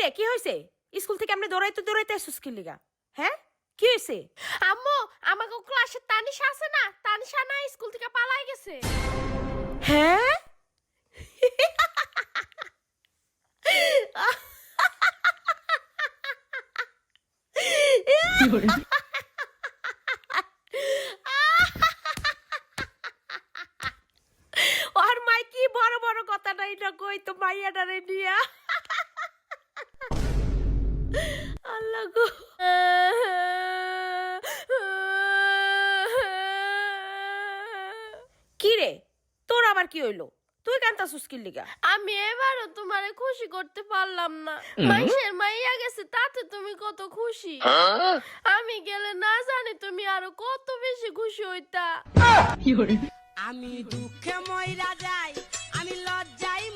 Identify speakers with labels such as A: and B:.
A: রে কি হয়েছে? স্কুল থেকে আমরা দৌড়াইতে দৌড়াইতে আসছিস কি লিগা? হ্যাঁ কি হয়েছে?
B: আম্মু আমাকে ক্লাসে তানিশা আছে না, তানিশা না স্কুল থেকে পালাই গেছে।
A: হ্যাঁ ওর মাই কি বড় বড় কথা নাই না কই তো মাইয়াটারে নিয়া। আল্লাহ গো। কি রে তোর আবার কি হইলো? তুই কান্তাছিস কি লিগা?
B: আমি এবারও তোমারে খুশি করতে পারলাম না। মাইশের মাইয়া গেছে তাতে তুমি কত খুশি, আমি গেলে না জানি তুমি আরো কত বেশি খুশি হইতা।
C: আমি দুঃখে মইরা যাই, আমি লজ্জায়